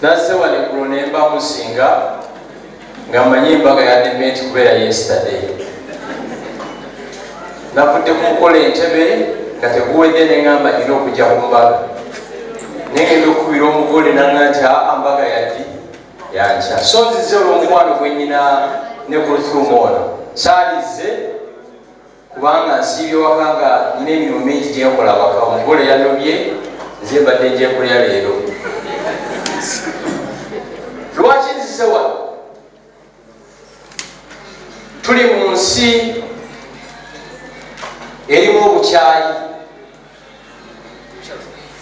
Nase wali kunemba musinga ngamanyi mbaga ya debate kubeera yesterday. Navudde kukola entebe nga teguwedde ne ngamba nina okujja ku mbaga. Nengenda okubira omugole nanga nti mbaga yaddi yankya. So nzize olw'omukwano gwe nyina ne ku lufumu ono. Saalize kubanga nsiibye waka nga nyina emirimu mingi gye nkola waka. Omugole yanobye nze mbadde njekulya leero. Lwaki nzize wano? Tuli mu nsi erimu obukyayi.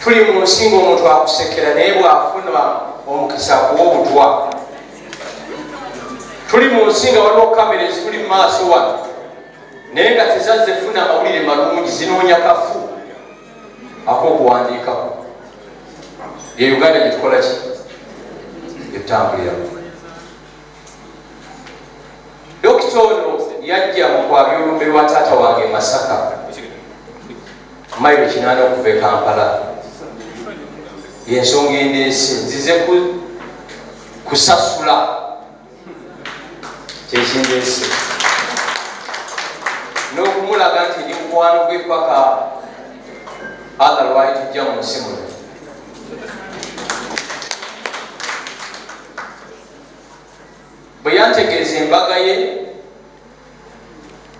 Tuli mu nsi ng'omuntu akusekera naye bw'afuna omukisa kuwa obutwa. Tuli mu nsi nga waliwo kamera ezituli mu maaso wano naye nga tezazze funa amawulire malungi, zinoonya kafu ak'okuwandiikako. Ye Uganda gye tukola ki? Etambuliramu. Dokita ono yajja mu kwabya olumbe lwa taata wange Masaka mayiro 8 okuva e Kampala. Yensonga endeese nzize kusasula kyekindeese n'okumulaga nti ndi mukwano gwe paka otherwise tujja mu nsi muno. Bwe yantegeeza embaga ye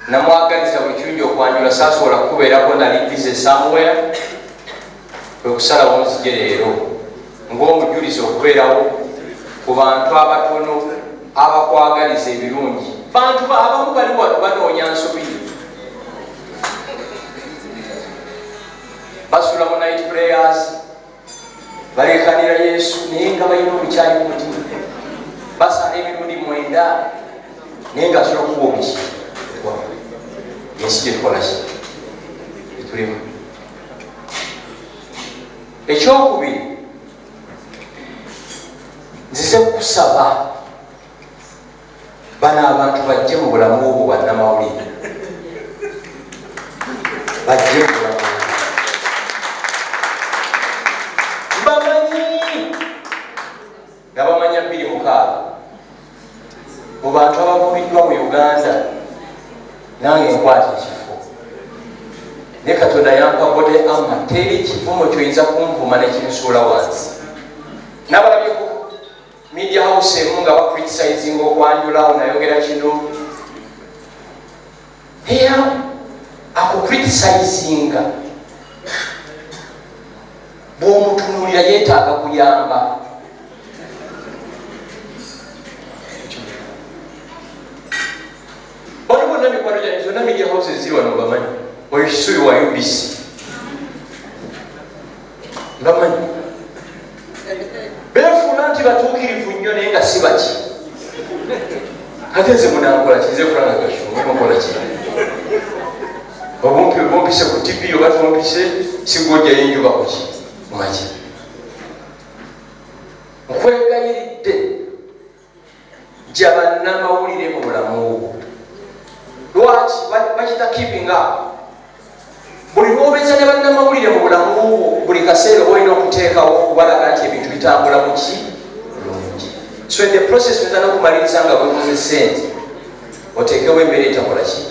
namwagaliza buli kirungi okwanjula saasobola kukubeerako nali bize somewhere kwe kusalawo nzije leero ng'omujulizi okubeerawo ku bantu abatono abakwagaliza ebirungi. Bantu abamu bali wano banoonya nsobi, basula mu night prayers, balekanira Yesu naye nga balina obukyayi mu mutima, basala emirundi 9 naye nga asobola okuba obuki. Ensi gye tukola ki? Etulimu. Ekyokubiri, nzize kusaba bano abantu bajje mu bulamu obwo bwannamawulire, bajje mu bulamu bamanyi nga bamanya 26 mu bantu abavubiddwa mu Uganda. Nange nkwata ekifo naye Katonda yampa bode ama teri kivumo kyoyinza kunvuma nekinsuula wansi. Nabalabye ku media house emu nga bakritisizing okwanjulawo nayogera kino era akukritisinga bw'omutunuulira yeetaaga kuyamba. Bano bonna mikwano gyange zonna media houses ziri wano bamanyi. Oyisubi wa UBC bamanyi beefuna nti batuukirivu nnyo naye nga si baki. Ate nze munankola ki? Nze Frank Gashumba mukola ki? Obumpise ku TV oba tumpise sigojjayo enjuba kuki mumaki. Nkwegayiridde gya bannamawulire mu bulamu obwo. Lwaki bakita keeping up? Buli lwobeeza ne bannamawulire mu bulamu obwo buli kaseera olina okuteekawo okubalaga nti ebintu bitambula mu ki bulungi. So in the process oyinza n'okumaliriza nga bwebuze sente oteekewo embeera etakola ki.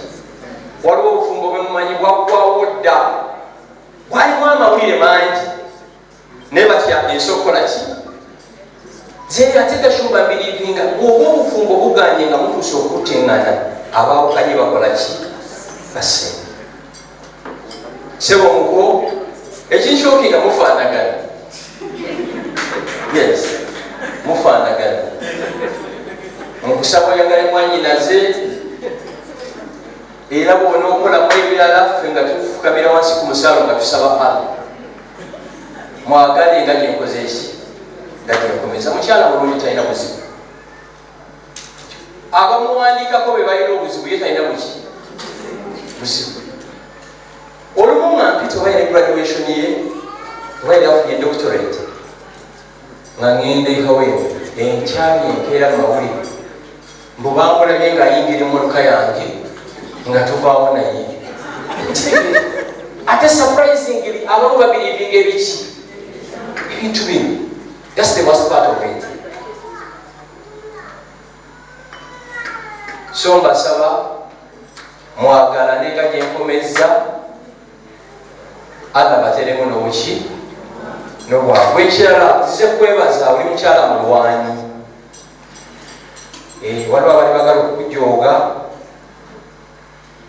Waliwo obufumbo bwe mumanyi bwaggwawo dda, bwalimu amawulire mangi naye batya ensi okukola ki. Nze ate Gashumba mbirivinga bw'oba obufumbo buganye nga mutuuse okuteŋŋana abaawukanye bakola ki? Basente. Sebo muko ekinshookinga mufaanagana. Yes, mufaanagana. Omusabo yagala mwanyinaze era bw'ona okolamu ebirala ffe nga tufukamira wansi ku musaalo nga tusaba pala. Mwagale nga gyenkoze eki nga gyenkomeza. Mukyala mulungi talina buzibu. Abamuwandiikako be balina obuzibu ye talina buki buzibu. Olumu nga mpita oba yali graduation ye oba yali afunye doctorate nga ngenda ekaweewo enkyali enkeera mu mawulire mbu bamulabye ng'ayingira emmotoka yange nga tuvaawo naye. Ate surprisingly abamu babirivinga ebiki ebintu bino. That's the worst part of it. so mbasaba mwagalane nga gyenkomezza aga bateremu n'obuki n'obwavu. Ekirala zize kwebaza oli mukyala mulwanyi, waliwo abali bagala okukujooga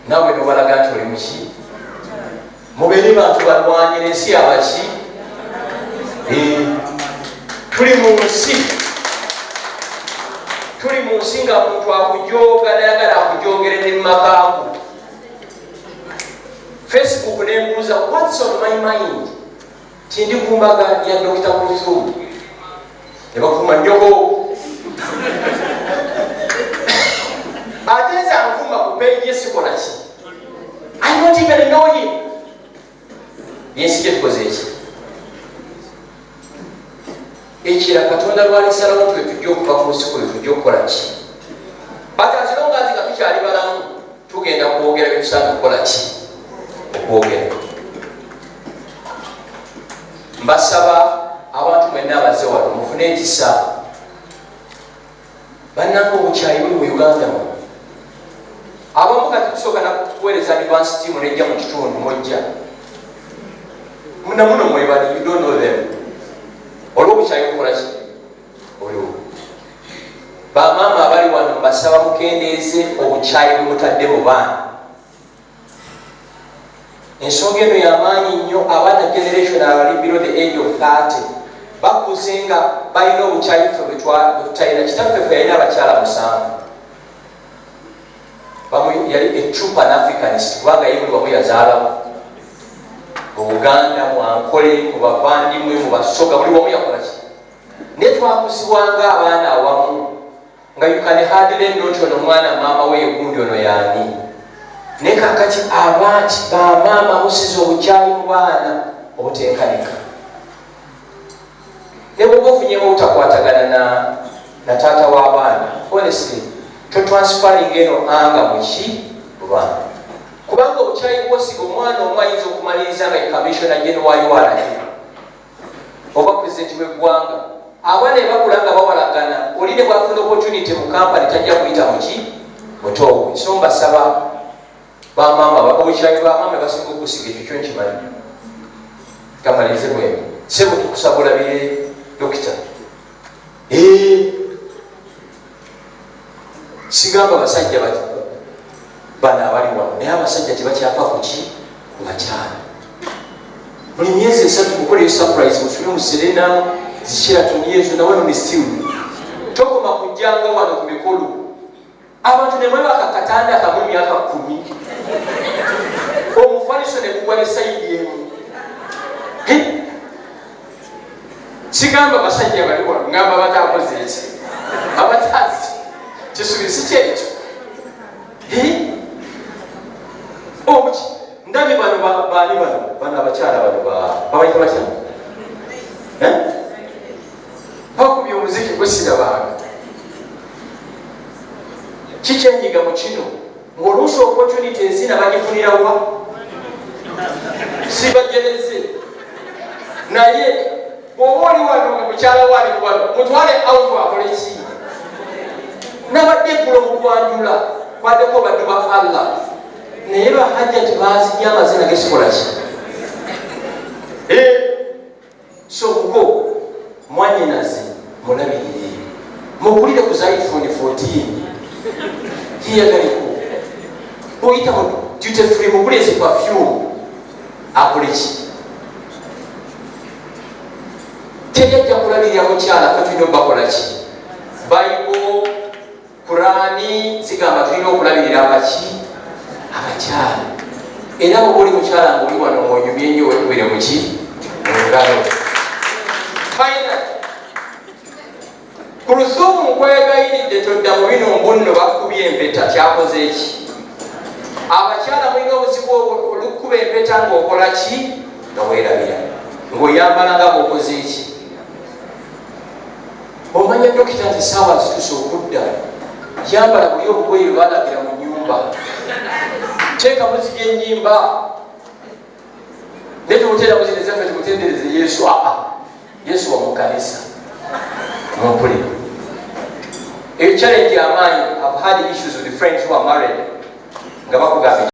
nawe nobalaga nti oli muki, mubeere bantu balwanyi n'ensi yabaki. Tuli mu nsi nga muntu akujooga nayagala akujoogere ne mumakaago. Facebook nembuuza what's on my mind, tindi kumbaga ya Dr. Kurusu nebakuma njogo ateza nvuma ku page sikola ki, I don't even know him. Yensi tukoze ki ekira Katonda lwalisalawo tujja okuva ku nsikulu tujja okukola ki, batazilonga nzika tukyali balamu tugenda kwogera byetusaana kukola ki okwogera. Mbasaba abantu mwenna abaze wano mufune ekisa bannanga obukyayi buli mu Uganda mu abamu kati tusooka nakuweereza advance team nejja mu kitundu mojja munamuno mwebali, you don't know them. Olw'obukyayi bukola ki oliwo. Bamaama abali wano mbasaba mukendeeze obukyayi bwe mutadde mu baana. Ensonga eno y'amaanyi nnyo. Abaana generation abali below the age of 30 bakuze nga balina obukyayi ffe bwetutalina. Kitaffe ffe yalina abakyala 7. Bamu yali a true Pan-Africanist kubanga ye buli wamu yazaalawo mu Buganda, mu Ankole, mu Bavandimwe, mu Basoga, buli wamu yakola ki. Ne twakuzibwanga abaana awamu nga you can hardly note ono mwana maama we yegundi ono yaani. Naye kakati abangi bamaama musiza obukyayi mu baana obutenkanika. Ne bwoba ofunyemu obutakwatagana na taata w'abaana, honestly totransferring eno anga muki mu baana. Kubanga obukyayi bwosiga omwana omu ayinza okumaliriza nga commissioner general wa URA oba president w'eggwanga. Abaana ebakula nga bawalagana, oli ne bwafuna opportunity mu kampani tajja kuyita muki mutoowe. So mbasaba bamaama obukyayi bamaama basinga okusiga ekyo kyo nkimanyi kamalirize bwene. Sebo tukusaba olabire dokita. Sigamba basajja bana abali wano naye abasajja tebakyafa kuki ku bakyala. Buli myezi 3 mukoleyo surprise musule mu Serena Zisheraton yezo na wano misimu tokoma kujjanga wano ku mikolo abantu ne mweba kakatanda kamwe myaka 10 omufaliso ne kugwa besayidi yemu. Sigamba basajja bali wano ngamba batakoze eki abatazi kisubisi kyekyo. Omuki ndabi bano bana abakyala bano babayita batya bakubye omuziki gwesirabanga kikyenyiga mu kino ng'oluusi opportunity ezina bagifunirawa sibagereze naye bw'oba oli wano mukyala wali wano mutwale out akole ki. Nabadde eggulo mu kwanjula kwaddeko baddu ba Allah naye bahajjati baazijja amazina gesikola ki. So go mwanyinazi mulabirire mugulire ku iPhone 14 kiyagaliko oyita mu duty free mugulire zi perfume akole ki. Tejjajja kulabirira mukyala fe tulina okubakola ki. Bible Kurani zigamba tulina okulabirira abaki abakyala. Era bwe oli mukyala ng'oli wano ng'onyumye nnyo wekubire muki mu ngalo. Kurusumu nkwegayiridde todda mu bino mbunno bakubye empeta kyakoze eki. Abakyala mulina obuzibu olukuba empeta ng'okola ki nga weerabira ng'oyambala nga bw'okoze eki. Omanya dokita nti saawa zituuse okudda yambala buli obugoye balagira mu nnyumba teeka muziki ennyimba netumutera muziki ezaffe tumutendereze Yesu. Yesu wa mu kanisa mumpulire A challenge amaanyi. I've had issues with friends who are married nga bakugamba